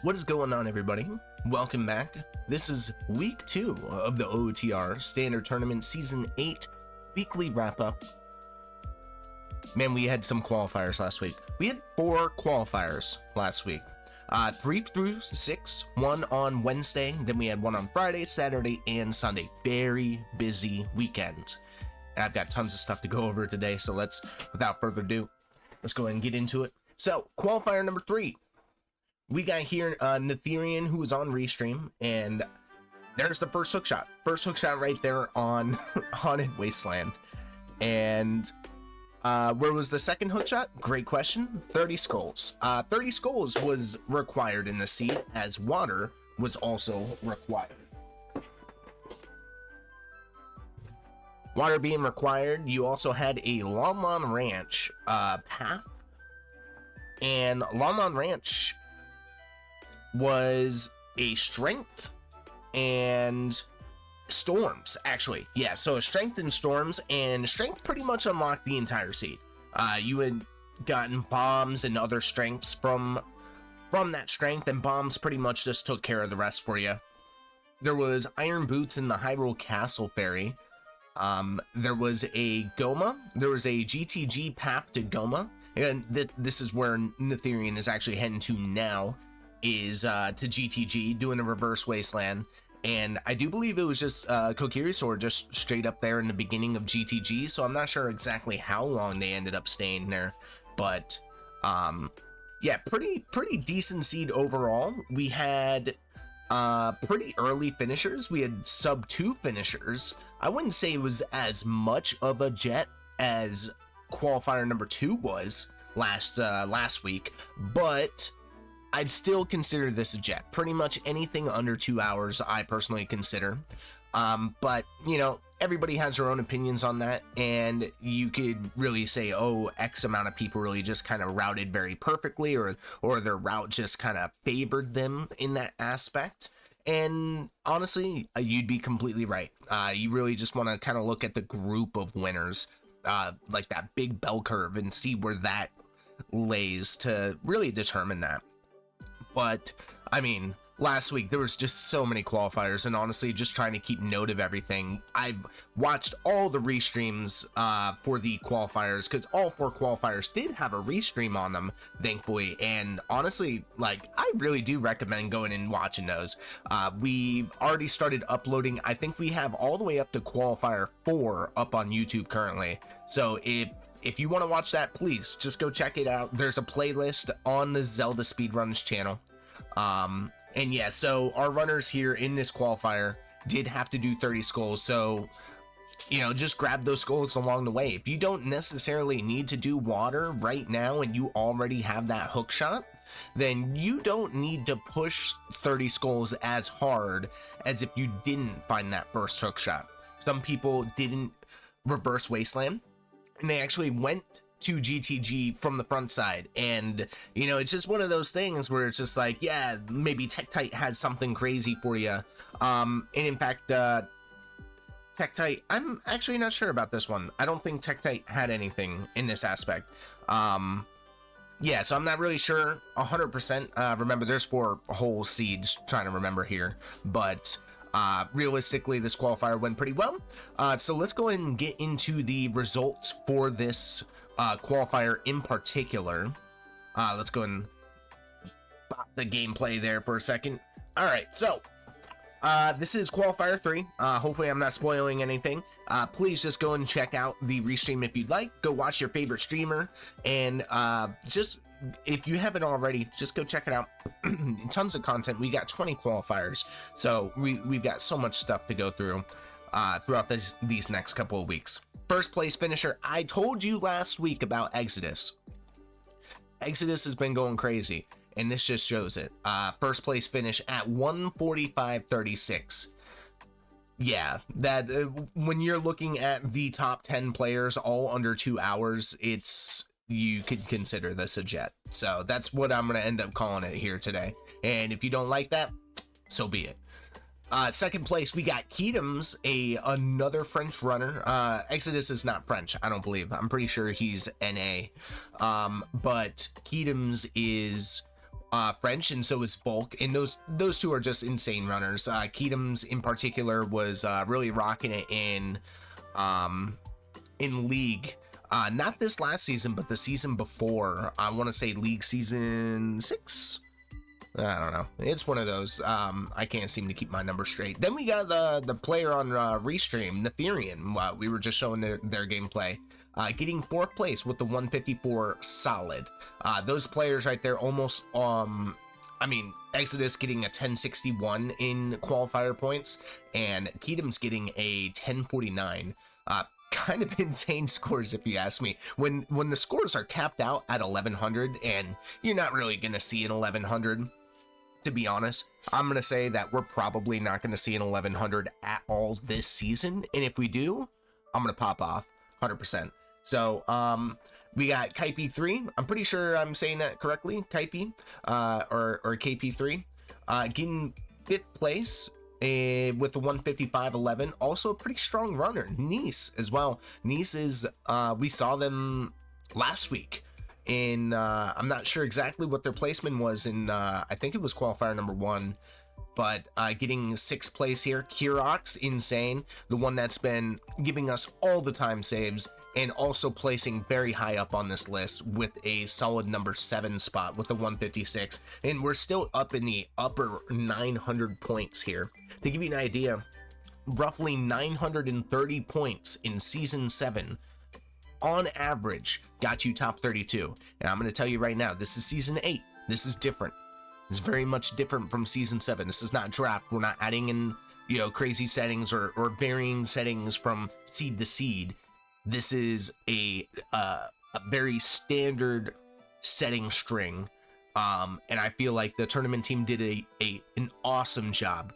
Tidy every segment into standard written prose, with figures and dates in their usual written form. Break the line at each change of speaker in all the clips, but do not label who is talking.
What is going on, everybody? Welcome back. This is week 2 of the OoTR Standard Tournament Season 8 weekly wrap-up. Man, we had some qualifiers last week. We had 4 qualifiers last week. 3 through 6, 1 on Wednesday, then we had 1 on Friday, Saturday, and Sunday. Very busy weekend. And I've got tons of stuff to go over today, so without further ado, let's go ahead and get into it. So, qualifier number 3. We got here Netherian, who was on Restream, and there's the first hookshot. First hookshot right there on Haunted Wasteland. And where was the second hookshot? Great question. 30 skulls. 30 skulls was required in the seed, as water was also required. Water being required, you also had a Lon Lon Ranch path. And Lon Lon Ranch was a strength and storms, actually. Yeah, so a strength and storms, and strength pretty much unlocked the entire seed. You had gotten bombs and other strengths from that strength, and bombs pretty much just took care of the rest for you. There was iron boots in the Hyrule Castle Ferry. There was a Goma. There was a GTG path to Goma, and this is where Netherian is actually heading to now, is to GTG, doing a reverse wasteland. And I do believe it was just Kokiri Sword just straight up there in the beginning of GTG, so I'm not sure exactly how long they ended up staying there, but yeah, pretty decent seed overall. We had pretty early finishers. We had sub 2 finishers. I wouldn't say it was as much of a jet as qualifier number 2 was last week, but I'd still consider this a jet. Pretty much anything under 2 hours, I personally consider. But, you know, everybody has their own opinions on that, and you could really say, oh, X amount of people really just kind of routed very perfectly, or their route just kind of favored them in that aspect. And honestly, you'd be completely right. You really just want to kind of look at the group of winners, like that big bell curve, and see where that lays to really determine that. But, I mean, last week there was just so many qualifiers, and honestly, just trying to keep note of everything. I've watched all the restreams for the qualifiers, because all 4 qualifiers did have a restream on them, thankfully, and honestly, like, I really do recommend going and watching those. We've already started uploading. I think we have all the way up to qualifier 4 up on YouTube currently, so if you want to watch that, please just go check it out. There's a playlist on the ZeldaSpeedRuns channel. And yeah, so our runners here in this qualifier did have to do 30 skulls. So, you know, just grab those skulls along the way. If you don't necessarily need to do water right now and you already have that hook shot, then you don't need to push 30 skulls as hard as if you didn't find that first hook shot. Some people didn't reverse wasteland, and they actually went to GTG from the front side, and you know, it's just one of those things where it's just like, yeah, maybe Tektite has something crazy for you. And in fact, Tektite, I'm actually not sure about this one. I don't think Tektite had anything in this aspect. Yeah, so I'm not really sure 100%. Remember, there's 4 whole seeds, trying to remember here, but realistically, this qualifier went pretty well. So let's go ahead and get into the results for this qualifier in particular. Let's go and stop the gameplay there for a second. All right, so this is qualifier 3. Hopefully I'm not spoiling anything. Please just go and check out the restream if you'd like. Go watch your favorite streamer, and just if you haven't already, just go check it out. Tons of content. We got 20 qualifiers, so we've got so much stuff to go through throughout these next couple of weeks. First place finisher, I told you last week about Exodus. Exodus has been going crazy, and this just shows it. First place finish at 1:45.36. Yeah, that when you're looking at the top 10 players all under 2 hours, you could consider this a jet. So that's what I'm going to end up calling it here today. And if you don't like that, so be it. Second place, we got Keatums, another French runner. Exodus is not French, I don't believe. I'm pretty sure he's NA. But Keatums is French, and so is Bulk, and those two are just insane runners. Keatom's in particular was really rocking it in League. Not this last season, but the season before. I want to say League season 6. I don't know. It's one of those. I can't seem to keep my numbers straight. Then we got the player on Restream, Netherian. We were just showing their gameplay. Getting 4th place with the 154 solid. Those players right there almost, I mean, Exodus getting a 1061 in qualifier points, and Keatom's getting a 1049. Kind of insane scores if you ask me. When the scores are capped out at 1100, and you're not really gonna see an 1100, to be honest. I'm gonna say that we're probably not gonna see an 1100 at all this season, and if we do, I'm gonna pop off 100%. So we got KP3. I'm pretty sure I'm saying that correctly, KP, or KP3, getting 5th place with the 155.11. Also a pretty strong runner. Nice as well. Nice is, we saw them last week in, I'm not sure exactly what their placement was in, I think it was qualifier number 1, but getting 6th place here. Kirox, insane. The one that's been giving us all the time saves, and also placing very high up on this list with a solid number 7 spot with the 156. And we're still up in the upper 900 points here. To give you an idea, roughly 930 points in season 7 on average got you top 32. And I'm going to tell you right now, this is season 8. This is different. It's very much different from season 7. This is not draft. We're not adding in, you know, crazy settings or varying settings from seed to seed. This is a very standard setting string, and I feel like the tournament team did an awesome job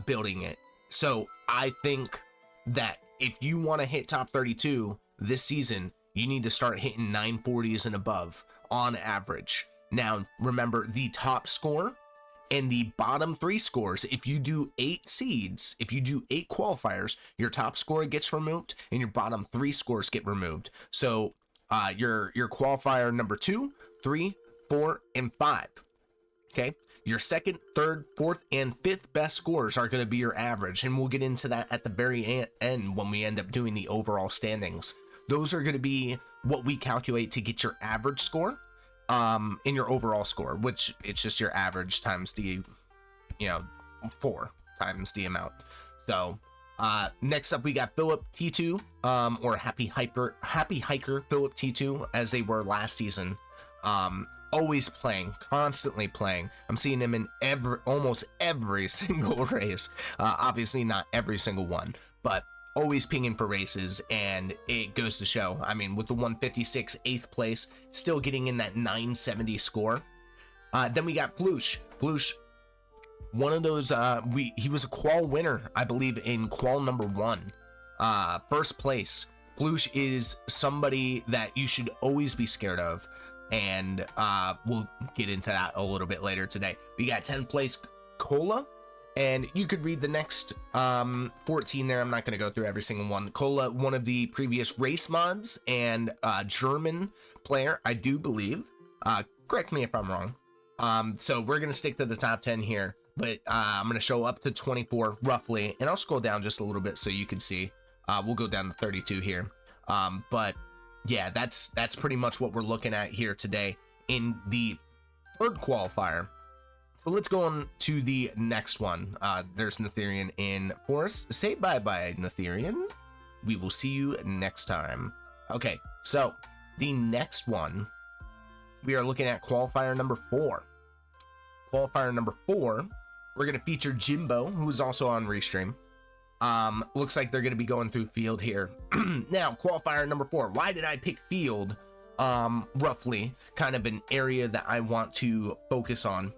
building it. So I think that if you want to hit top 32 this season, you need to start hitting 940s and above on average. Now, remember, the top score and the bottom 3 scores, if you do 8 seeds, if you do 8 qualifiers, your top score gets removed and your bottom 3 scores get removed. So your qualifier number 2, 3, 4, and 5. Okay, your 2nd, 3rd, 4th, and 5th best scores are going to be your average, and we'll get into that at the very end when we end up doing the overall standings. Those are going to be what we calculate to get your average score in your overall score, which it's just your average times the, 4 times the amount. So next up we got Philip T2, or Happy Hiker Philip T2, as they were last season. Always playing, constantly playing. I'm seeing him in almost every single race. Obviously not every single one, but always pinging for races, and it goes to show. I mean, with the 156 8th place, still getting in that 970 score. Then we got Floosh. Floosh, one of those, he was a qual winner, I believe, in qual number 1. 1st place. Floosh is somebody that you should always be scared of, and we'll get into that a little bit later today. We got 10th place Cola. And you could read the next 14 there. I'm not going to go through every single one. Cola, one of the previous race mods, and German player, I do believe. Correct me if I'm wrong. So we're going to stick to the top 10 here, but I'm going to show up to 24 roughly, and I'll scroll down just a little bit so you can see. We'll go down to 32 here. But yeah, that's pretty much what we're looking at here today in the 3rd qualifier. So let's go on to the next one. There's Netherian in Forest. Say bye-bye, Netherian. We will see you next time. Okay, so the next one, we are looking at qualifier number 4. Qualifier number 4, we're going to feature Jimbo, who is also on Restream. Looks like they're going to be going through field here. Now, qualifier number 4. Why did I pick field? Roughly, kind of an area that I want to focus on.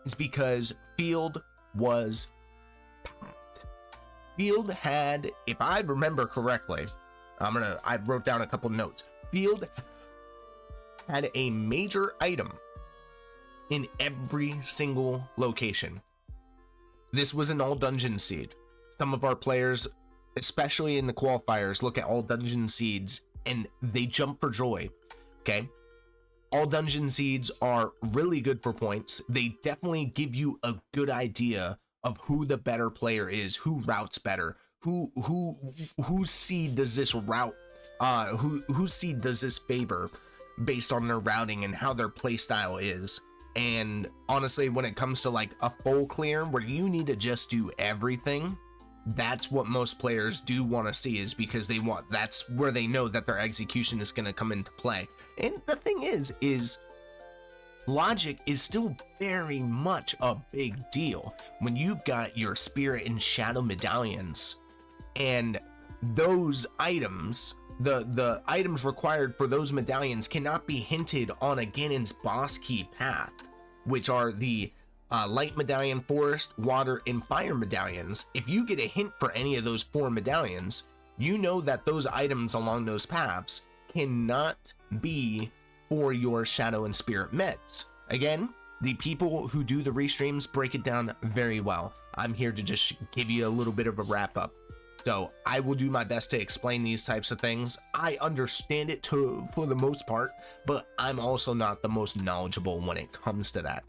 Is because field was packed. Field had, if I remember correctly, I wrote down a couple notes. Field had a major item in every single location. This was an all dungeon seed. Some of our players, especially in the qualifiers, look at all dungeon seeds and they jump for joy. Okay. All dungeon seeds are really good for points. They definitely give you a good idea of who the better player is, who routes better, whose seed does this route, whose seed does this favor based on their routing and how their play style is. And honestly, when it comes to like a full clear where you need to just do everything, that's what most players do want to see, is because that's where they know that their execution is going to come into play. And the thing is logic is still very much a big deal when you've got your spirit and shadow medallions, and those items, the items required for those medallions cannot be hinted on a Ganon's boss key path, which are the light medallion, forest, water, and fire medallions. If you get a hint for any of those 4 medallions, you know that those items along those paths cannot be for your shadow and spirit meds. Again, the people who do the restreams break it down very well. I'm here to just give you a little bit of a wrap up. So I will do my best to explain these types of things. I understand it for the most part, but I'm also not the most knowledgeable when it comes to that.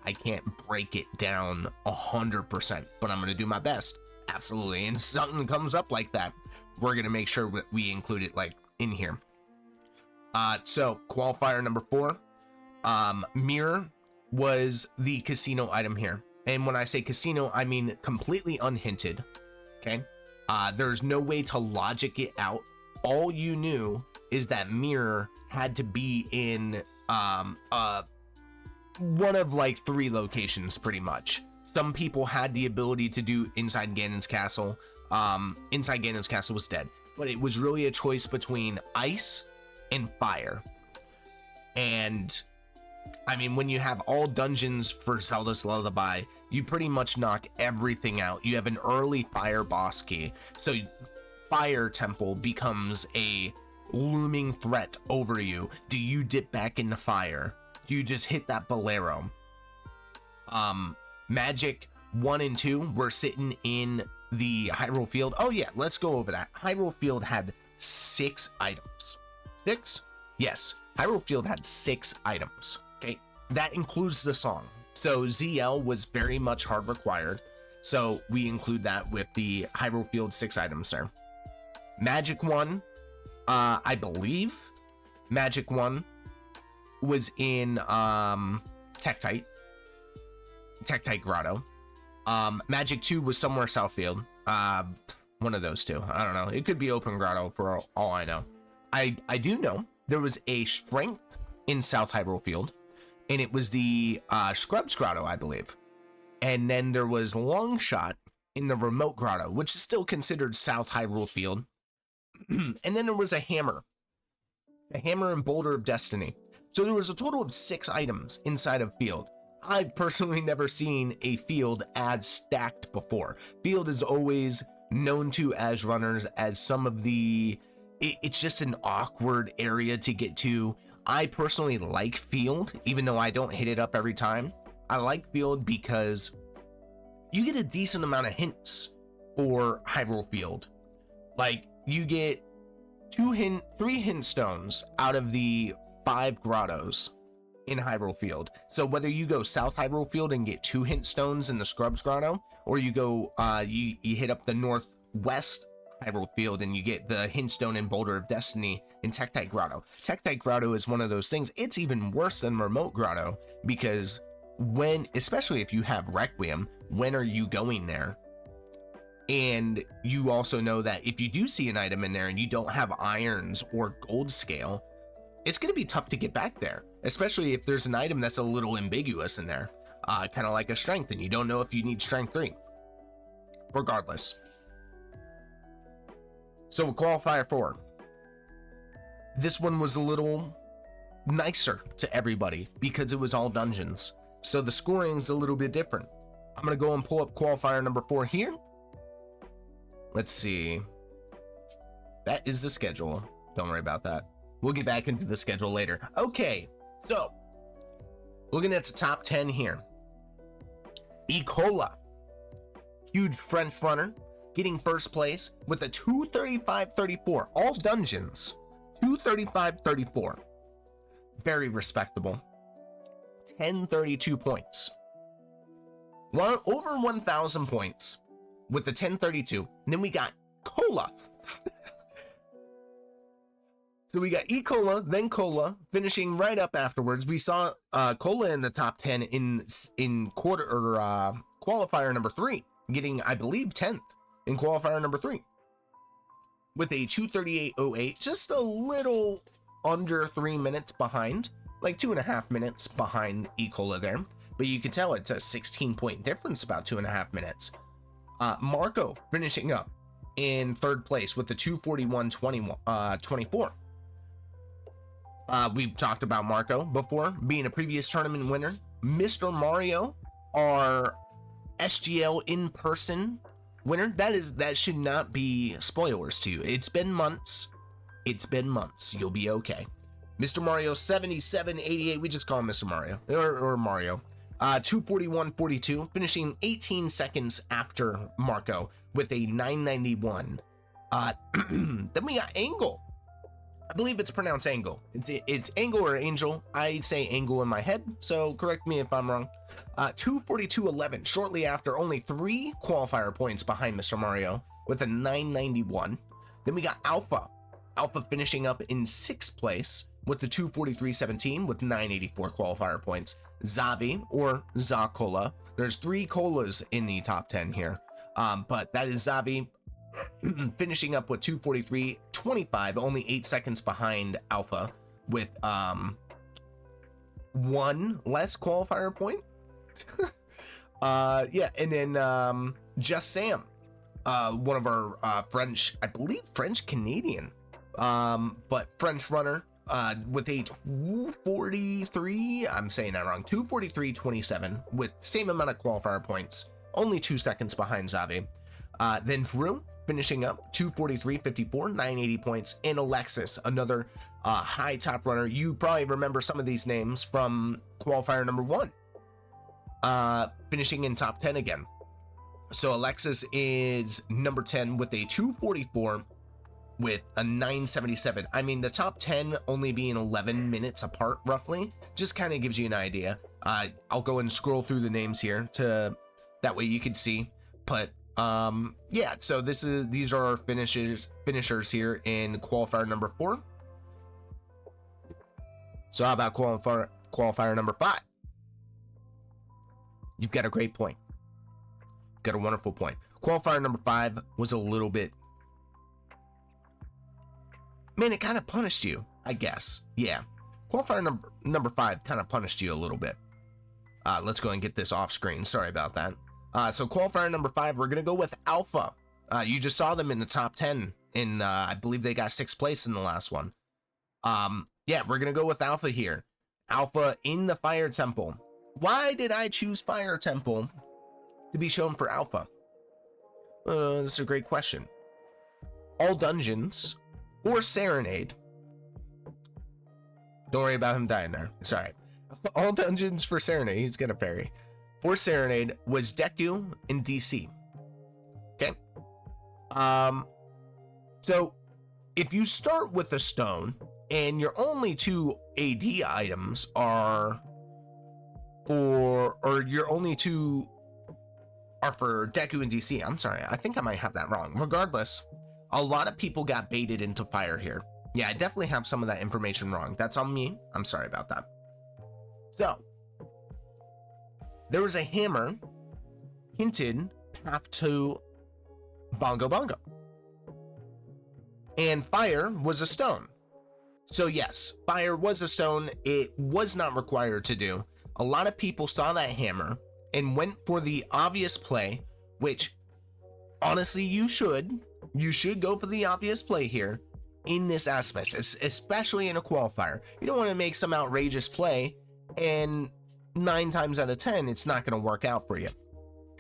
I can't break it down 100%, but I'm going to do my best. Absolutely. And if something comes up like that, we're going to make sure that we include it like in here. So qualifier number 4, mirror was the casino item here. And when I say casino, I mean completely unhinted. Okay. There's no way to logic it out. All you knew is that mirror had to be in one of like 3 locations pretty much. Some people had the ability to do inside Ganon's castle. Inside Ganon's castle was dead, but it was really a choice between ice and fire. And I mean, when you have all dungeons for Zelda's Lullaby, you pretty much knock everything out. You have an early fire boss key, so fire temple becomes a looming threat over you. Do you dip back into fire? Do you just hit that bolero? Magic 1 and 2 were sitting in the Hyrule field. Oh yeah, let's go over that. Hyrule field had 6 items. 6? Yes, Hyrule field had 6 items. Okay, that includes the song. So ZL was very much hard required. So we include that with the Hyrule field 6 items there. Magic 1, I believe Magic 1 was in Tektite Grotto. Magic 2 was somewhere Southfield. One of those two. I don't know. It could be Open Grotto for all I know. I do know there was a Strength in South Hyrule Field, and it was the Scrubs Grotto, I believe. And then there was Long Shot in the Remote Grotto, which is still considered South Hyrule Field. And then there was a Hammer and Boulder of Destiny. So there was a total of 6 items inside of Field. I've personally never seen a field as stacked before. Field is always known to as runners as some of the... It's just an awkward area to get to. I personally like Field, even though I don't hit it up every time. I like Field because you get a decent amount of hints for Hyrule Field. Like, you get 3 hint stones out of the 5 grottos in Hyrule Field. So whether you go South Hyrule Field and get 2 hint stones in the Scrubs Grotto, or you go you hit up the Northwest Hyrule Field and you get the hint stone and Boulder of Destiny in Tektite Grotto. Tektite Grotto is one of those things. It's even worse than Remote Grotto, because especially if you have Requiem, when are you going there? And you also know that if you do see an item in there and you don't have irons or gold scale, it's going to be tough to get back there, especially if there's an item that's a little ambiguous in there, kind of like a strength, and you don't know if you need strength 3. Regardless. So qualifier 4. This one was a little nicer to everybody because it was all dungeons. So the scoring's a little bit different. I'm going to go and pull up qualifier number 4 here. Let's see. That is the schedule. Don't worry about that. We'll get back into the schedule later. Okay, so looking at the top 10 here. Ecola, huge French runner, getting first place with a 235.34. All dungeons, 235.34. very respectable. 1032 points. Over 1,000 points with the 1032. And then we got Cola. So we got E-Cola, then Cola, finishing right up afterwards. We saw Cola in the top 10 in qualifier number 3, getting, I believe, 10th in qualifier number 3 with a 2:38.08, just a little under 3 minutes behind, like 2.5 minutes behind E-Cola there. But you can tell it's a 16-point difference, about 2.5 minutes. Marco finishing up in 3rd place with the 2:41.24. We've talked about Marco before, being a previous tournament winner. Mr. Mario, our SGL in-person winner. That should not be spoilers to you. It's been months. You'll be okay. Mr. Mario 7788. We just call him Mr. Mario or Mario. 2:41.42, finishing 18 seconds after Marco with a 991. Then we got Angle. I believe it's pronounced Angle. It's Angle or Angel. I say Angle in my head, so correct me if I'm wrong. 2:42.11, shortly after, only 3 qualifier points behind Mr. Mario with a 991. Then we got Alpha. Alpha finishing up in 6th place with the 2:43.17 with 984 qualifier points. Zavi or Za-Cola. There's 3 colas in the top 10 here, but that is Zavi finishing up with 2:43.25, only 8 seconds behind Alpha with 1 less qualifier point. Yeah, and then Just Sam, one of our French, I believe French Canadian, but French runner with a 2:43, I'm saying that wrong, 2:43.27 with same amount of qualifier points, only 2 seconds behind Zavi. Then Drew finishing up 2:43.54, 980 points, and Alexis, another high top runner. You probably remember some of these names from qualifier number 1, finishing in top 10 again. So Alexis is number 10 with a 2:44 with a 977. I mean, the top 10 only being 11 minutes apart roughly just kind of gives you an idea. I'll go and scroll through the names here to that way you can see, but yeah, so these are our finishers here in qualifier number 4. So how about qualifier number 5? You've got a great point. Got a wonderful point. Qualifier number 5 was a little bit, man, it kind of punished you, I guess. Yeah, qualifier number 5 kind of punished you a little bit. Let's go and get this off screen. Sorry about that. So qualifier number 5, we're gonna go with Alpha. You just saw them in the top 10, and I believe they got 6th place in the last one. Yeah, we're gonna go with Alpha here. Alpha in the Fire Temple. Why did I choose Fire Temple to be shown for Alpha? That's a great question. All dungeons or Serenade. Don't worry about him dying there. Sorry. All dungeons for Serenade. He's gonna parry. For Serenade was Deku and DC. Okay. So if you start with a stone and your only 2 AD items are for Deku and DC. I'm sorry, I think I might have that wrong. Regardless, a lot of people got baited into fire here. Yeah, I definitely have some of that information wrong. That's on me. I'm sorry about that. So there was a hammer hinted path to Bongo Bongo. And fire was a stone. So yes, fire was a stone. It was not required to do. A lot of people saw that hammer and went for the obvious play, which honestly you should go for the obvious play here in this aspect, especially in a qualifier. You don't want to make some outrageous play and 9 times out of 10 it's not going to work out for you.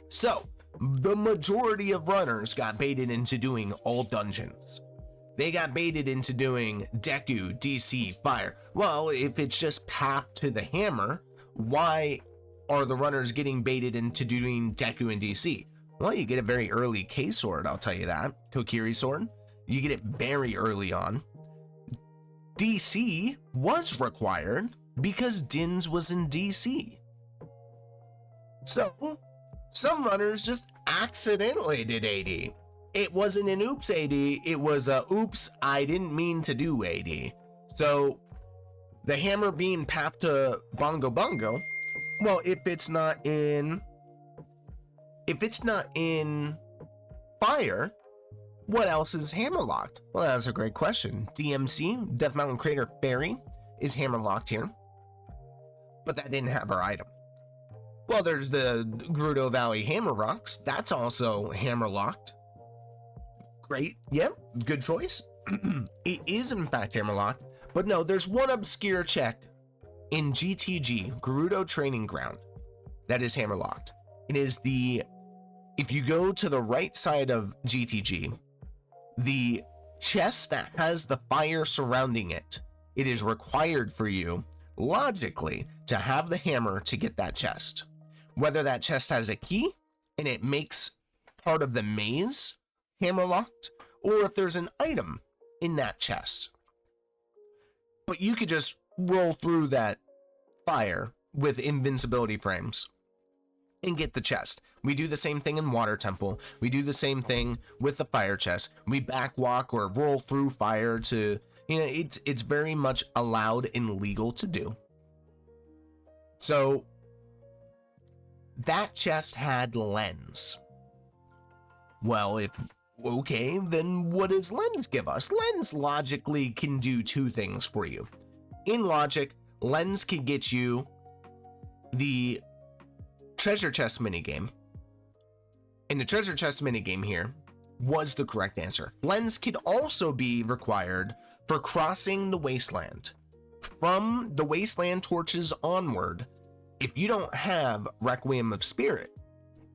So the majority of runners got baited into doing all dungeons. They got baited into doing Deku, DC, fire. Well, if it's just path to the hammer, why are the runners getting baited into doing Deku and DC? Well, you get a very early K sword, I'll tell you that. Kokiri sword. You get it very early on. DC was required because Dins was in DC. So, some runners just accidentally did AD. It wasn't an oops AD, it was a oops, I didn't mean to do AD. So, the hammer being path to Bongo Bongo, well, if it's not in fire, what else is hammerlocked? Well, that's a great question. DMC, Death Mountain Crater Fairy, is hammerlocked here, but that didn't have our item. Well, there's the Gerudo Valley Hammer Rocks, that's also hammerlocked. Great, yep, good choice. It is in fact hammerlocked, but no, there's one obscure check in GTG, Gerudo Training Ground, that is hammerlocked. It is if you go to the right side of GTG, the chest that has the fire surrounding it, it is required for you, logically, to have the hammer to get that chest. Whether that chest has a key, and it makes part of the maze hammerlocked, or if there's an item in that chest. But you could just roll through that fire with invincibility frames and get the chest. We do the same thing in Water Temple. We do the same thing with the fire chest. We backwalk or roll through fire to, it's very much allowed and legal to do. So that chest had lens. Well, okay, then what does lens give us? Lens logically can do two things for you. In logic, lens can get you the treasure chest minigame. And the treasure chest minigame here was the correct answer. Lens could also be required for crossing the wasteland. From the wasteland torches onward, if you don't have Requiem of Spirit,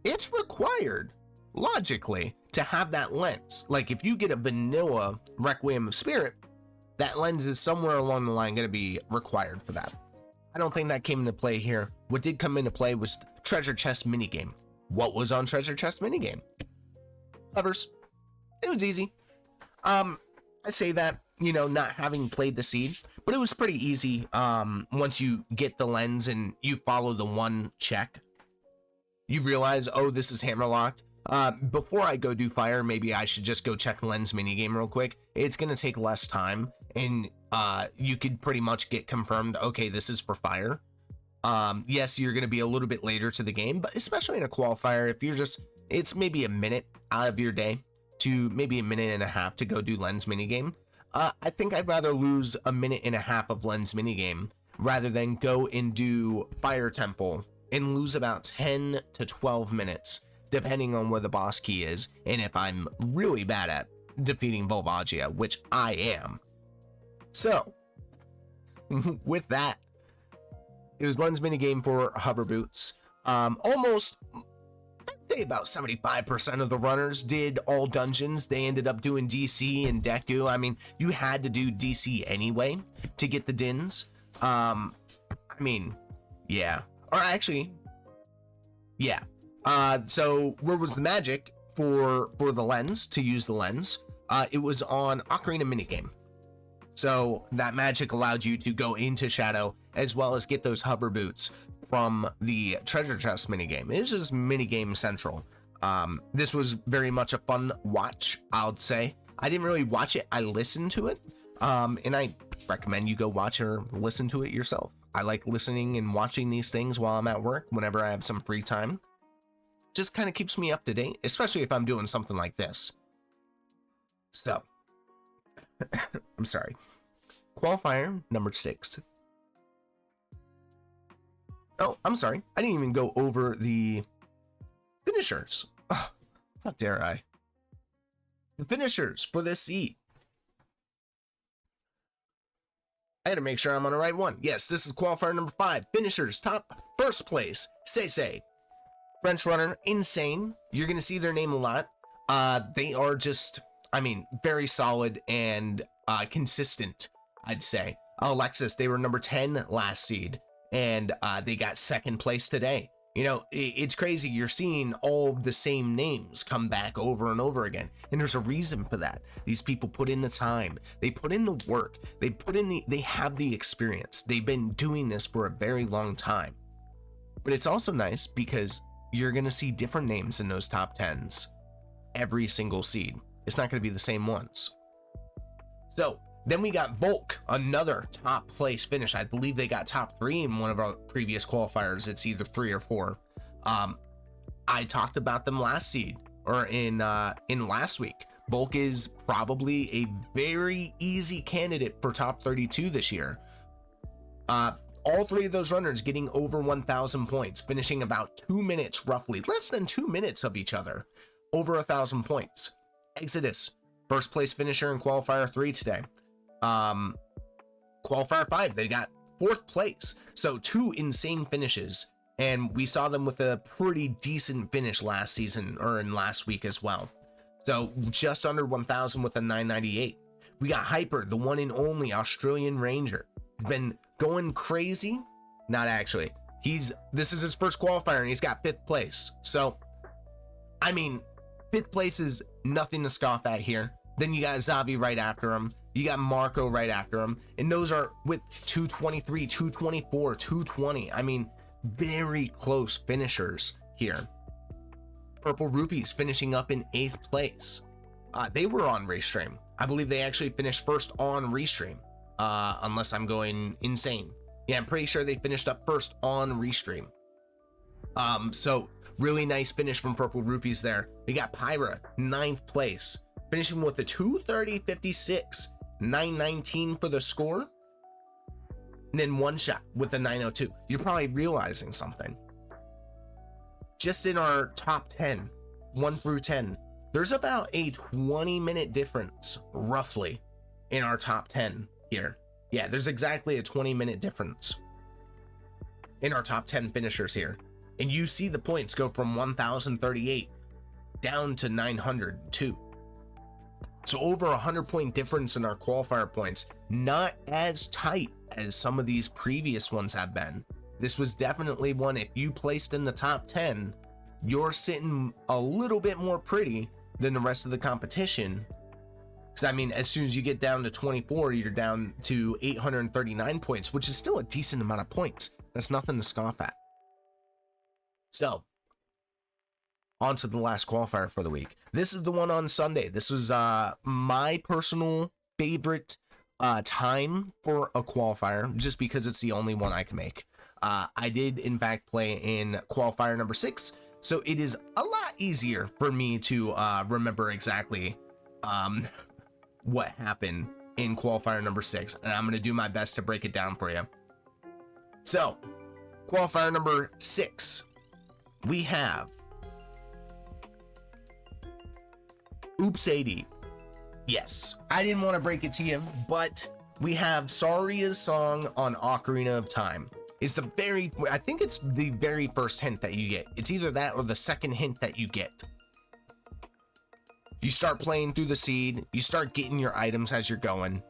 it's required, logically, to have that lens. Like if you get a vanilla Requiem of Spirit, that lens is somewhere along the line going to be required for that. I don't think that came into play here. What did come into play was treasure chest minigame. What was on treasure chest minigame? Hovers. It was easy. I say that, not having played the seed, but it was pretty easy. Once you get the lens and you follow the one check, you realize, oh, this is hammerlocked. Before I go do fire, maybe I should just go check lens minigame real quick. It's going to take less time, and you could pretty much get confirmed, okay, this is for fire. Yes, you're going to be a little bit later to the game, but especially in a qualifier, if you're it's maybe a minute out of your day to maybe a minute and a half to go do lens minigame. I think I'd rather lose a minute and a half of lens minigame rather than go and do Fire Temple and lose about 10 to 12 minutes, depending on where the boss key is, and if I'm really bad at defeating Volvagia, which I am. So, with that, it was lens minigame for hover boots. Almost, I'd say about 75% of the runners did all dungeons. They ended up doing DC and Deku. I mean, you had to do DC anyway to get the Dins. Yeah. Or actually, yeah. So where was the magic for the lens, to use the lens? It was on Ocarina minigame. So that magic allowed you to go into Shadow as well as get those hover boots from the treasure chest minigame. It was just minigame central. This was very much a fun watch, I would say. I didn't really watch it, I listened to it. And I recommend you go watch or listen to it yourself. I like listening and watching these things while I'm at work, whenever I have some free time. Just kind of keeps me up to date, especially if I'm doing something like this. So, I'm sorry. Qualifier number 6. Oh, I'm sorry. I didn't even go over the finishers. Oh, how dare I? The finishers for this seed. I gotta make sure I'm on the right one. Yes, this is qualifier number 5. Finishers, top, first place, Say. French runner, Insane. You're gonna see their name a lot. They are just, very solid and consistent, I'd say. Alexis, they were number 10 last seed, and they got second place today. You know, it's crazy. You're seeing all the same names come back over and over again. And there's a reason for that. These people put in the time. They put in the work. They have the experience. They've been doing this for a very long time. But it's also nice because you're going to see different names in those top 10s every single seed. It's not going to be the same ones. So then we got Volk, another top place finish. I believe they got top 3 in one of our previous qualifiers. It's either 3 or 4. I talked about them last seed or in last week. Volk is probably a very easy candidate for top 32 this year. All 3 of those runners getting over 1,000 points, finishing about 2 minutes, roughly less than 2 minutes of each other, over 1,000 points. Exodus, first place finisher in qualifier 3 today. Qualifier 5, they got 4th place. So 2 insane finishes, and we saw them with a pretty decent finish last season or in last week as well. So just under 1,000 with a 998. We got Hyper, the one and only Australian Ranger. He's been going crazy. Not actually. This is his first qualifier and he's got 5th place. So, I mean, 5th place is nothing to scoff at here. Then you got Zavi right after him. You got Marco right after him. And those are with 223, 224, 220. I mean, very close finishers here. Purple Rupees finishing up in 8th place. They were on Restream. I believe they actually finished first on Restream. Unless I'm going insane. Yeah, I'm pretty sure they finished up first on Restream. So really nice finish from Purple Rupees there. We got Pyra, 9th place, finishing with a 230.56, 919 for the score. And then One Shot with a 902. You're probably realizing something. Just in our top 10, 1 through 10, there's about a 20-minute difference, roughly, in our top 10 here. Yeah, there's exactly a 20-minute difference in our top 10 finishers here. And you see the points go from 1,038 down to 902. So over 100-point difference in our qualifier points. Not as tight as some of these previous ones have been. This was definitely one, if you placed in the top 10, you're sitting a little bit more pretty than the rest of the competition. Because, I mean, as soon as you get down to 24, you're down to 839 points, which is still a decent amount of points. That's nothing to scoff at. So, on to the last qualifier for the week. This is the one on Sunday. This was my personal favorite time for a qualifier, just because it's the only one I can make. I did, in fact, play in qualifier number 6, so it is a lot easier for me to remember exactly what happened in qualifier number 6, and I'm going to do my best to break it down for you. So, qualifier number 6, we have Oops 80. Yes, I didn't want to break it to you, but we have Saria's song on Ocarina of Time. It's I think it's the very first hint that you get. It's either that or the second hint that you get. You start playing through the seed, you start getting your items as you're going.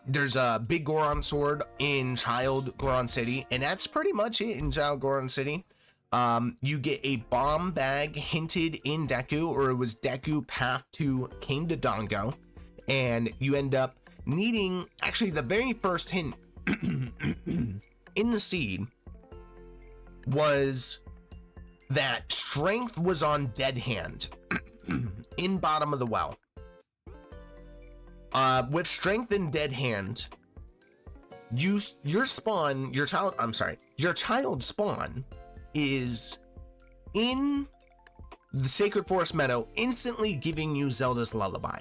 There's a big Goron sword in Child Goron City, and that's pretty much it in Child Goron City. You get a bomb bag hinted in Deku, or it was Deku path to King Dodongo, and you end up needing, actually the very first hint in the seed was that strength was on Dead Hand in bottom of the well. With strength in Dead Hand, your child spawn is in the Sacred Forest Meadow, instantly giving you Zelda's Lullaby.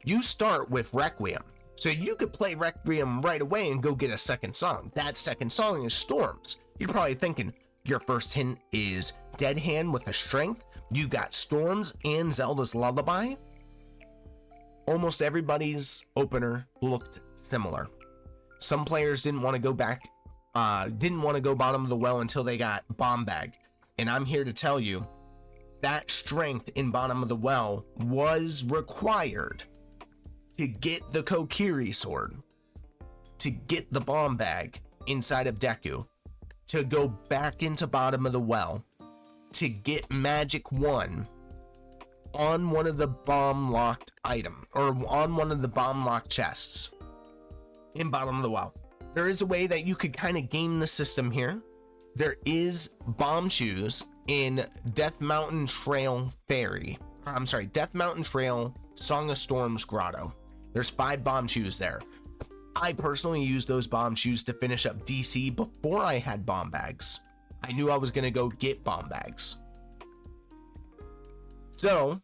You start with Requiem, so you could play Requiem right away and go get a second song. That second song is Storms. You're probably thinking your first hint is Dead Hand with a strength. You got Storms and Zelda's Lullaby. Almost everybody's opener looked similar. Some players didn't want to go back, didn't want to go bottom of the well until they got Bomb Bag. And I'm here to tell you that strength in bottom of the well was required to get the Kokiri sword, to get the Bomb Bag inside of Deku, to go back into bottom of the well to get magic 1 on one of the bomb locked item, or on one of the bomb locked chests in bottom of the well. There is a way that you could kind of game the system here. There is bomb shoes in Death Mountain Trail Death Mountain Trail Song of Storms Grotto. There's 5 bomb shoes there. I personally used those bomb shoes to finish up DC before I had bomb bags. I knew I was going to go get bomb bags. So,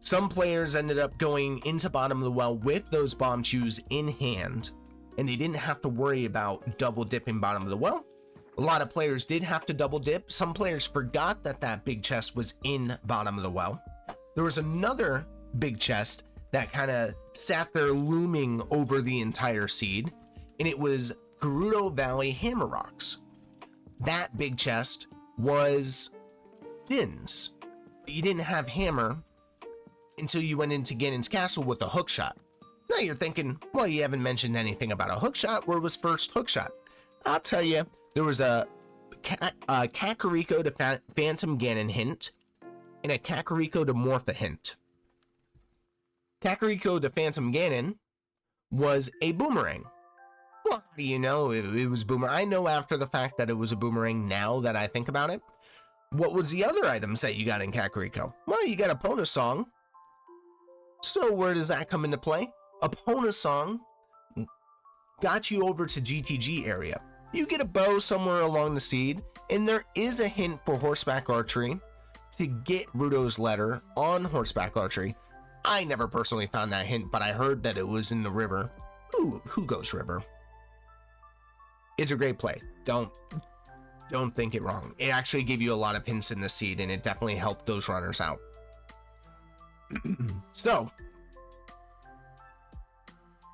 some players ended up going into bottom of the well with those bomb shoes in hand, and they didn't have to worry about double dipping bottom of the well. A lot of players did have to double dip. Some players forgot that that big chest was in bottom of the well. There was another big chest that kind of sat there looming over the entire seed, and it was Gerudo Valley Hammer Rocks. That big chest was Din's. You didn't have hammer until you went into Ganon's castle with a hook shot. Now you're thinking, well, you haven't mentioned anything about a hook shot. Where was first hook shot? I'll tell you, there was a Kakariko to Phantom Ganon hint and a Kakariko to Morpha hint. Kakariko to Phantom Ganon was a boomerang. Well, how do you know it was boomerang? I know after the fact that it was a boomerang now that I think about it. What was the other items that you got in Kakariko? Well, you got Epona Song. So where does that come into play? Epona Song got you over to GTG area. You get a bow somewhere along the seed, and there is a hint for horseback archery to get Rudo's letter on horseback archery. I never personally found that hint, but I heard that it was in the river. Ooh, who goes river? It's a great play. Don't think it wrong. It actually gave you a lot of hints in the seed, and it definitely helped those runners out. So,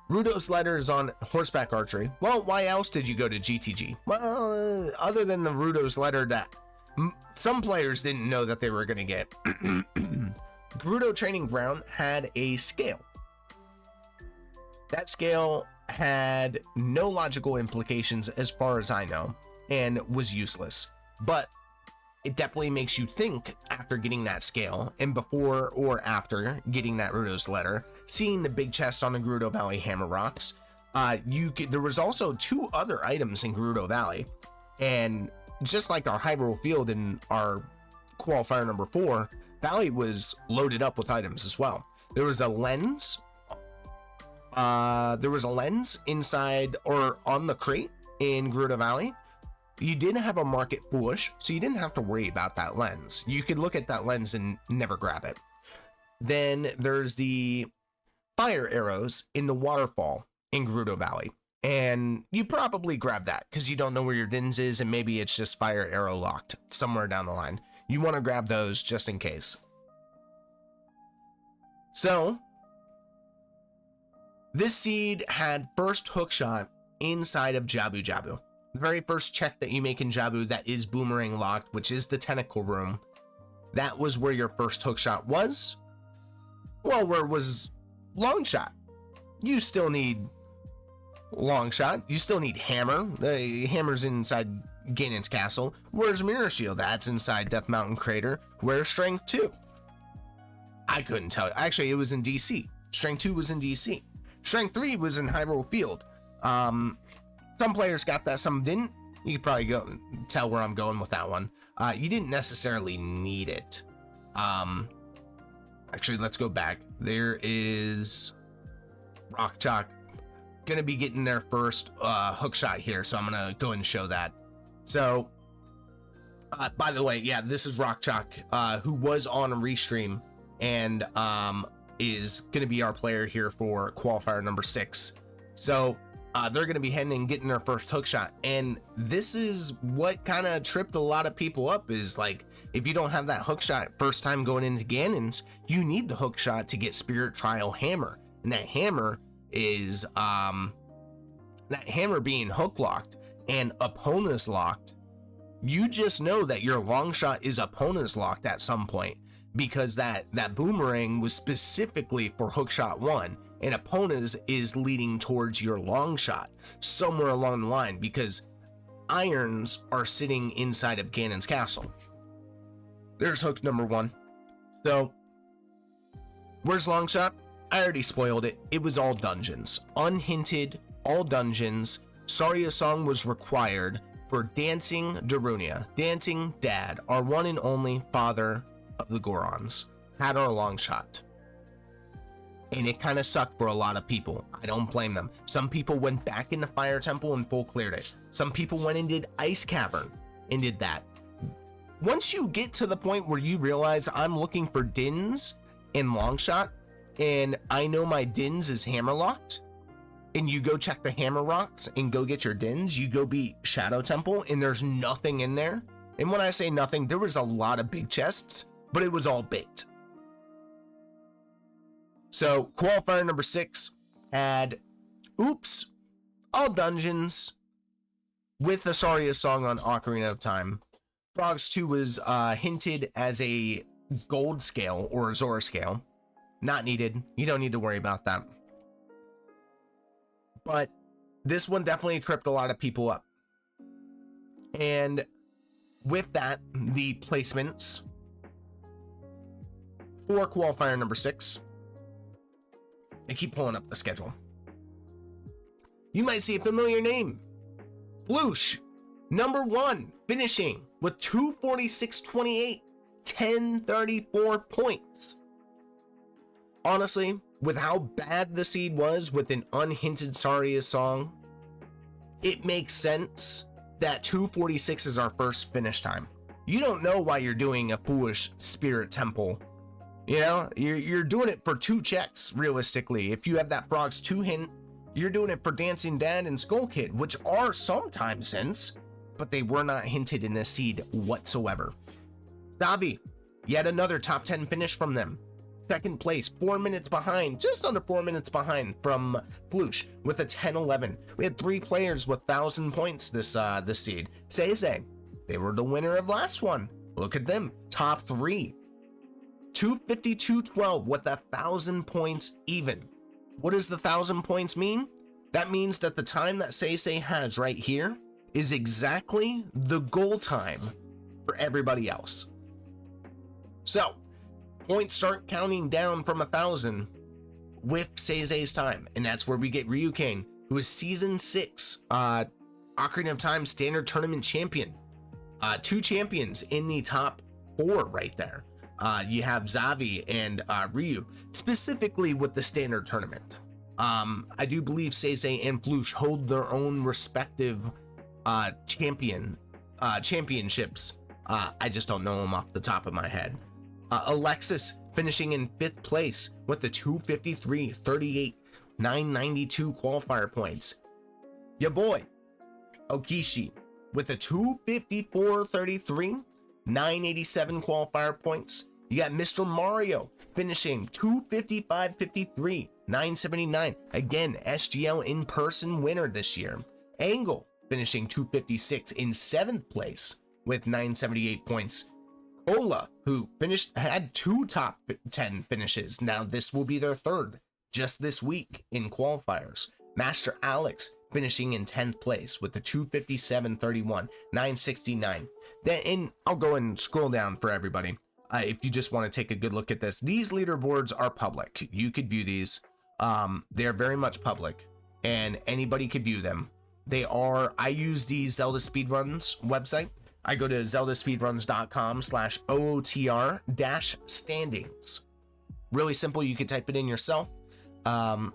Rudo's letter is on horseback archery. Well, why else did you go to GTG? Well, other than the Rudo's letter that some players didn't know that they were going to get. Gerudo Training Ground had a scale. That scale had no logical implications as far as I know, and was useless. But it definitely makes you think after getting that scale, and before or after getting that Rudo's letter, seeing the big chest on the Gerudo Valley Hammer Rocks. There was also 2 other items in Gerudo Valley, and just like our Hyrule Field in our qualifier number 4, Valley was loaded up with items as well. There was a lens. There was a lens inside or on the crate in Gerudo Valley. You didn't have a market foolish, so you didn't have to worry about that lens. You could look at that lens and never grab it. Then there's the fire arrows in the waterfall in Gerudo Valley. And you probably grab that because you don't know where your Dins is, and maybe it's just fire arrow locked somewhere down the line. You want to grab those just in case. So, this seed had first hookshot inside of Jabu Jabu. The very first check that you make in Jabu that is boomerang locked, which is the tentacle room, that was where your first hookshot was. Well, where was long shot? You still need long shot. You still need hammer. The hammer's inside Ganon's castle. Where's mirror shield? That's inside Death Mountain Crater. Where's strength 2? I couldn't tell you. Actually, it was in DC. Strength 2 was in DC. Strength 3 was in Hyrule Field. Some players got that, some didn't. You could probably tell where I'm going with that one. You didn't necessarily need it. Actually, let's go back. There is Rock Chalk. Gonna be getting their first hook shot here, so I'm gonna go ahead and show that. So, by the way, yeah, this is Rock Chalk, who was on a restream and is gonna be our player here for qualifier number 6. So, they're going to be heading and getting their first hook shot. And this is what kind of tripped a lot of people up, is like, if you don't have that hook shot first time going into Ganon's, you need the hook shot to get Spirit Trial Hammer. And that hammer is, that hammer being hook locked and Epona's locked. You just know that your long shot is Epona's locked at some point, because that boomerang was specifically for hook shot 1. And Epona's is leading towards your long shot somewhere along the line, because irons are sitting inside of Ganon's castle. There's hook number one. So, where's Longshot? I already spoiled it. It was all dungeons. Unhinted, all dungeons. Saria's song was required for Dancing Darunia. Dancing Dad, our one and only father of the Gorons, had our Longshot. And it kind of sucked for a lot of people. I don't blame them. Some people went back in the Fire Temple and full cleared it. Some people went and did Ice Cavern and did that. Once you get to the point where you realize I'm looking for Dins in Longshot, and I know my Dins is hammerlocked, and you go check the hammer rocks and go get your Dins, you go beat Shadow Temple, and there's nothing in there. And when I say nothing, there was a lot of big chests, but it was all baked. So, qualifier number 6 had, oops, all dungeons with the Saria song on Ocarina of Time. Frogs 2 was hinted as a gold scale or a Zora scale. Not needed. You don't need to worry about that. But this one definitely tripped a lot of people up. And with that, the placements for qualifier number 6. I keep pulling up the schedule. You might see a familiar name. Floosh, number 1, finishing with 246.28, 1034 points. Honestly, with how bad the seed was with an unhinted Saria song, it makes sense that 246 is our first finish time. You don't know why you're doing a foolish spirit temple. You know, you're doing it for 2 checks, realistically. If you have that Frogs 2 hint, you're doing it for Dancing Dad and Skull Kid, which are sometimes hints, but they were not hinted in this seed whatsoever. Davi, yet another top 10 finish from them. Second place, 4 minutes behind, just under 4 minutes behind from Floosh with a 10-11. We had 3 players with 1,000 points this seed. Zay, they were the winner of last one. Look at them, top 3. 252.12 with 1,000 points even. What does the 1,000 points mean? That means that the time that Say has right here is exactly the goal time for everybody else. So, points start counting down from 1,000 with Say's time, and that's where we get Ryukane, who is Season 6 Ocarina of Time Standard Tournament champion. 2 champions in the top 4 right there. You have Zavi and Ryu, specifically with the Standard Tournament. I do believe Say and Floosh hold their own respective championships. I just don't know them off the top of my head. Alexis finishing in 5th place with the 253.38, 992 qualifier points. Your boy, Okishi, with a 254.33, 987 qualifier points. You got Mr. Mario finishing 255.53, 979. Again, SGL in-person winner this year. Angle finishing 256 in 7th place with 978 points. Ola, who had 2 top 10 finishes. Now this will be their 3rd just this week in qualifiers. Master Alex finishing in 10th place with the 257.31, 969. Then I'll go and scroll down for everybody. If you just want to take a good look at this, these leaderboards are public. You could view these. They're very much public, and anybody could view them. I use the ZeldaSpeedRuns website. I go to ZeldaSpeedRuns.com/OOTR-standings. Really simple. You could type it in yourself. You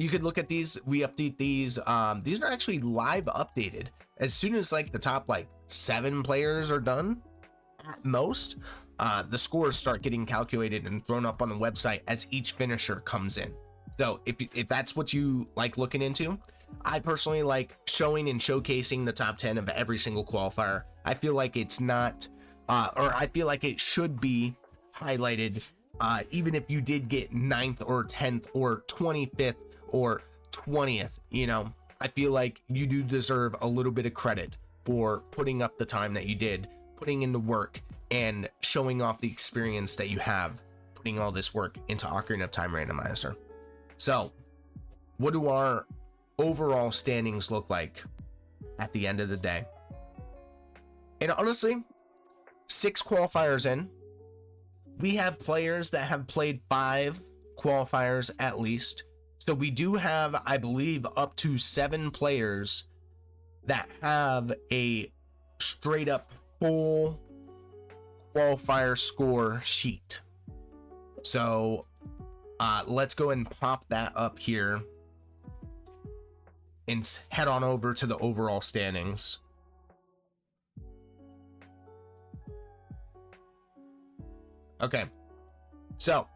could look at these. We update these. These are actually live updated as soon as like the top 7 players are done at most. The scores start getting calculated and thrown up on the website as each finisher comes in. So if that's what you like looking into, I personally like showing and showcasing the top 10 of every single qualifier. I feel like it's not, or I feel like it should be highlighted, even if you did get 9th or 10th or 25th or 20th, you know. I feel like you do deserve a little bit of credit for putting up the time that you did, putting in the work, and showing off the experience that you have putting all this work into Ocarina of Time Randomizer. So, what do our overall standings look like at the end of the day. And honestly, 6 qualifiers in, we have players that have played 5 qualifiers at least. So we do have, I believe, up to 7 players that have a straight up full qualifier score sheet. So let's go and pop that up here and head on over to the overall standings. Okay, so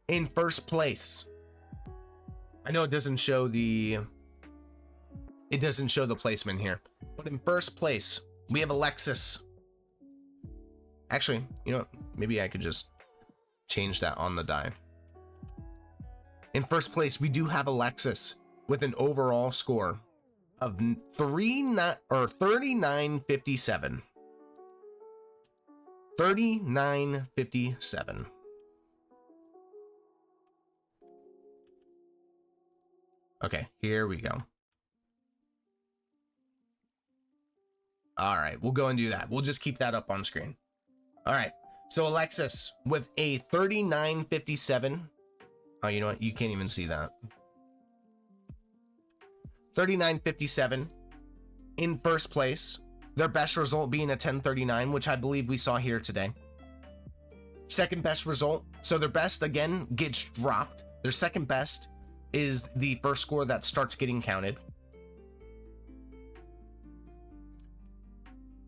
in first place, I know it doesn't show the placement here, but in first place we have Alexis. Actually, you know what? Maybe I could just change that on the die. In first place, we do have Alexis with an overall score of 3957. 3957. Okay, here we go. All right, we'll go and do that. We'll just keep that up on screen. All right, so Alexis with a 3957. Oh, you know what? You can't even see that. 3957 in first place. Their best result being a 1039, which I believe we saw here today. Second best result. So their best, again, gets dropped. Their second best is the first score that starts getting counted.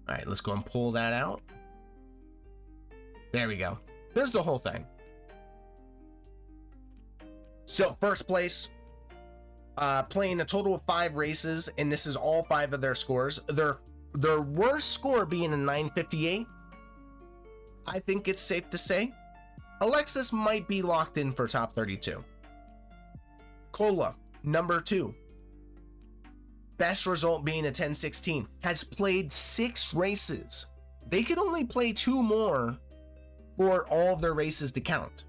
All right, let's go and pull that out. There we go. There's the whole thing. So first place, playing a total of 5 races, and this is all 5 of their scores. Their worst score being a 958. I think it's safe to say Alexis might be locked in for top 32. Cola, number 2. Best result being a 1016. Has played 6 races. They could only play 2 more for all of their races to count.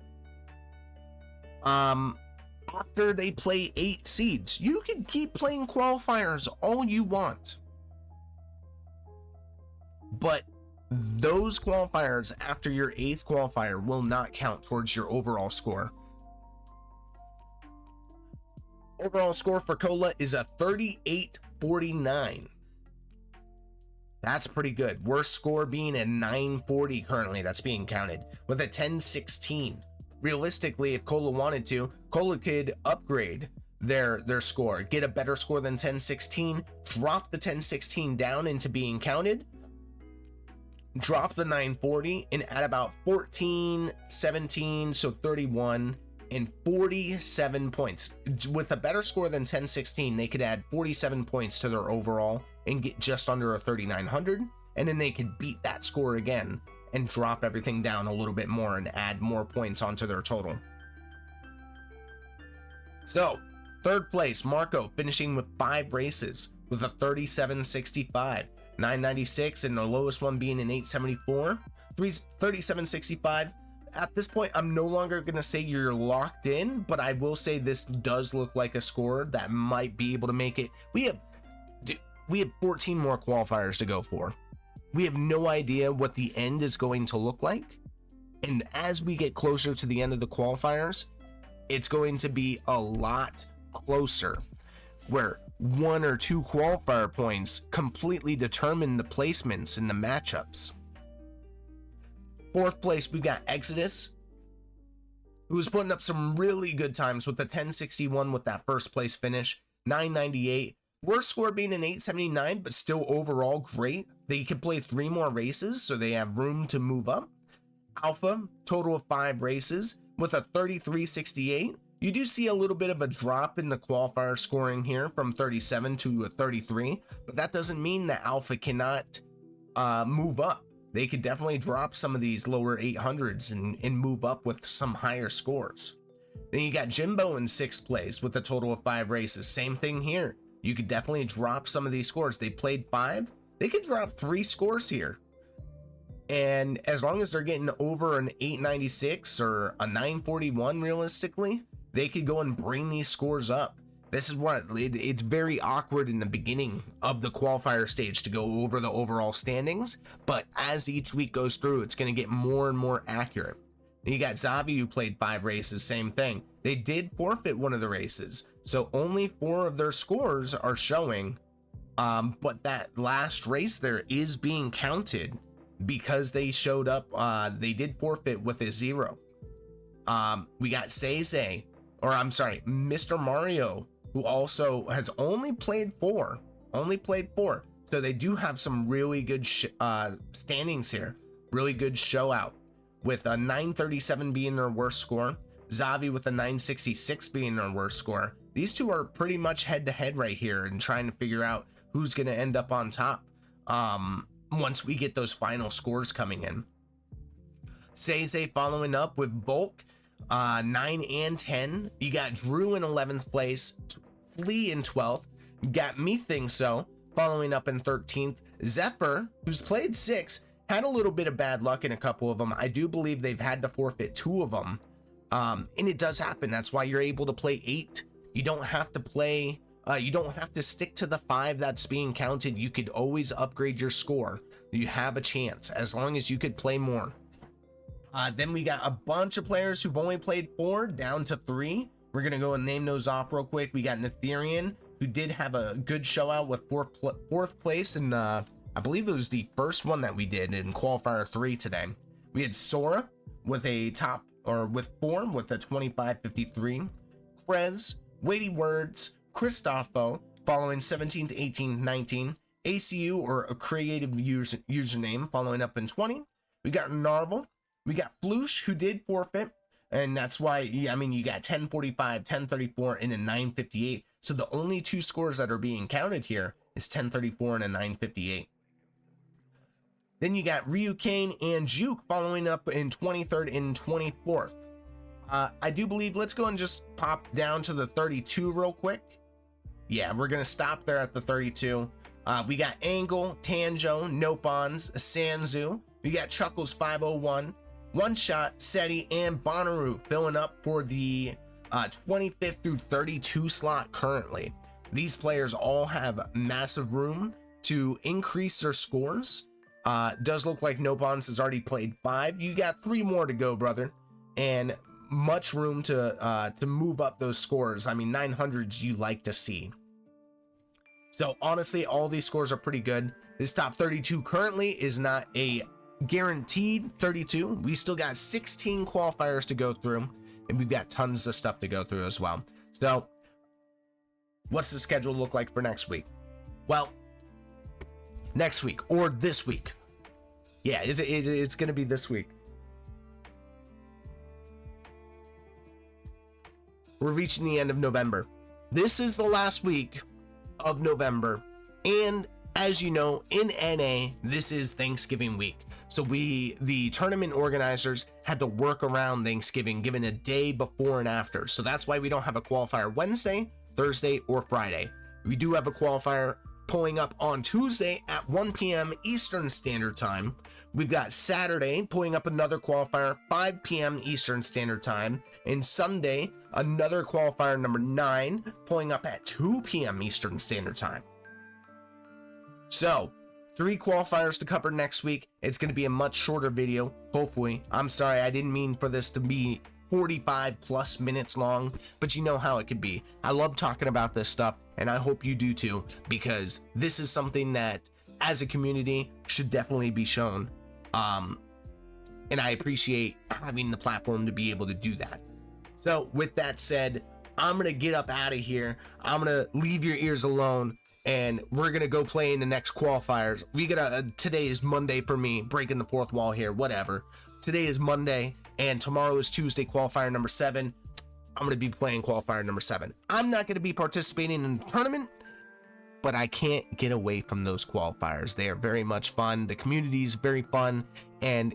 After they play 8 seeds, you can keep playing qualifiers all you want. But those qualifiers after your 8th qualifier will not count towards your overall score. Overall score for Cola is a 3849. That's pretty good. Worst score being a 940 currently that's being counted with a 1016. Realistically, if Cola wanted to, Cola could upgrade their score, get a better score than 1016, drop the 1016 down into being counted, drop the 940 and add about 14, 17, so 31 and 47 points. With a better score than 1016, they could add 47 points to their overall and get just under a 3900, and then they could beat that score again and drop everything down a little bit more and add more points onto their total. So, third place, Marco, finishing with 5 races with a 3765, 996, and the lowest one being an 874, 3765. At this point, I'm no longer going to say you're locked in, but I will say this does look like a score that might be able to make it. We have 14 more qualifiers to go for. We have no idea what the end is going to look like. And as we get closer to the end of the qualifiers, it's going to be a lot closer, where 1 or 2 qualifier points completely determine the placements in the matchups. Fourth place, we got Exodus, who's putting up some really good times with the 1061 with that first place finish, 998. Worst score being an 879, but still overall great. They can play 3 more races, so they have room to move up. Alpha, total of 5 races with a 3368. You do see a little bit of a drop in the qualifier scoring here from 37 to a 33, but that doesn't mean that Alpha cannot move up. They could definitely drop some of these lower 800s and move up with some higher scores. Then you got Jimbo in 6th place with a total of 5 races. Same thing here. You could definitely drop some of these scores. They played 5. They could drop 3 scores here. And as long as they're getting over an 896 or a 941 realistically, they could go and bring these scores up. This is what it's very awkward in the beginning of the qualifier stage to go over the overall standings, but as each week goes through, it's going to get more and more accurate. You got Zavi, who played 5 races, same thing. They did forfeit one of the races, so only 4 of their scores are showing, but that last race there is being counted because they showed up. They did forfeit with a 0. We got Mr. Mario, who also has only played 4, so they do have some really good standings here, really good show out, with a 937 being their worst score, Zavi with a 966 being their worst score. These two are pretty much head to head right here and trying to figure out who's going to end up on top once we get those final scores coming in. Seize following up with Volk, 9 and 10. You got Drew in 11th place, Flea in 12th. You got Me Think So following up in 13th. Zephyr, who's played 6, had a little bit of bad luck in a couple of them. I do believe they've had to forfeit 2 of them. And it does happen. That's why you're able to play 8. You don't have to play, you don't have to stick to the 5 that's being counted. You could always upgrade your score. You have a chance as long as you could play more. Then we got a bunch of players who've only played 4 down to 3. We're going to go and name those off real quick. We got Netherian, who did have a good show out with 4th place, and I believe it was the first one that we did in qualifier 3 today. We had Sora with a with 4 with a 25.53. Krez, Weighty Words, Christopho following 17th, 18th, 19th. ACU, or a creative username, following up in 20. We got Narvel. We got Floosh, who did forfeit, and that's why, you got 1045, 1034, and a 958. So the only 2 scores that are being counted here is 1034 and a 958. Then you got Ryu Kane and Juke following up in 23rd and 24th. I do believe, let's go and just pop down to the 32 real quick. Yeah, we're going to stop there at the 32. We got Angle, Tanjo, Nopons, Sanzu. We got Chuckles 501, One Shot, Seti, and Bonnaroo filling up for the 25th through 32 slot currently. These players all have massive room to increase their scores. Does look like Nopons has already played 5. You got 3 more to go, brother, and much room to move up those scores. 900s you like to see. So honestly, all these scores are pretty good. This top 32 currently is not a guaranteed 32. We still got 16 qualifiers to go through, and we've got tons of stuff to go through as well. So what's the schedule look like for next week? Well, next week or this week. Yeah, it's going to be this week. We're reaching the end of November. This is the last week of November, and as you know, in NA, this is Thanksgiving week. So the tournament organizers had to work around Thanksgiving, given a day before and after. So that's why we don't have a qualifier Wednesday, Thursday, or Friday. We do have a qualifier pulling up on Tuesday at 1 p.m. Eastern Standard Time. We've got Saturday pulling up another qualifier, 5 p.m. Eastern Standard Time. And Sunday, another qualifier number 9, pulling up at 2 p.m. Eastern Standard Time. So, 3 qualifiers to cover next week. It's going to be a much shorter video, hopefully. I'm sorry, I didn't mean for this to be 45 plus minutes long, but you know how it could be. I love talking about this stuff, and I hope you do too, because this is something that, as a community, should definitely be shown. And I appreciate having the platform to be able to do that. So with that said, I'm going to get up out of here. I'm going to leave your ears alone, and we're going to go play in the next qualifiers. Today is Monday for me, breaking the 4th wall here, whatever. Today is Monday, and tomorrow is Tuesday, qualifier number 7. I'm going to be playing qualifier number 7. I'm not going to be participating in the tournament, but I can't get away from those qualifiers. They are very much fun. The community is very fun, and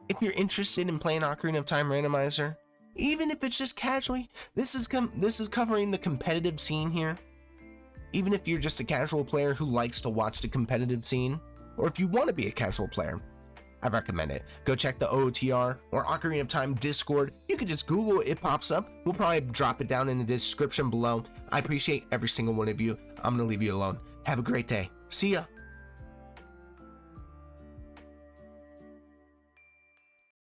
if you're interested in playing Ocarina of Time Randomizer, even if it's just casually, this is covering the competitive scene here. Even if you're just a casual player who likes to watch the competitive scene, or if you want to be a casual player, I recommend it. Go check the OOTR or Ocarina of Time Discord. You can just Google it, it pops up. We'll probably drop it down in the description below. I appreciate every single one of you. I'm gonna leave you alone. Have a great day. See ya.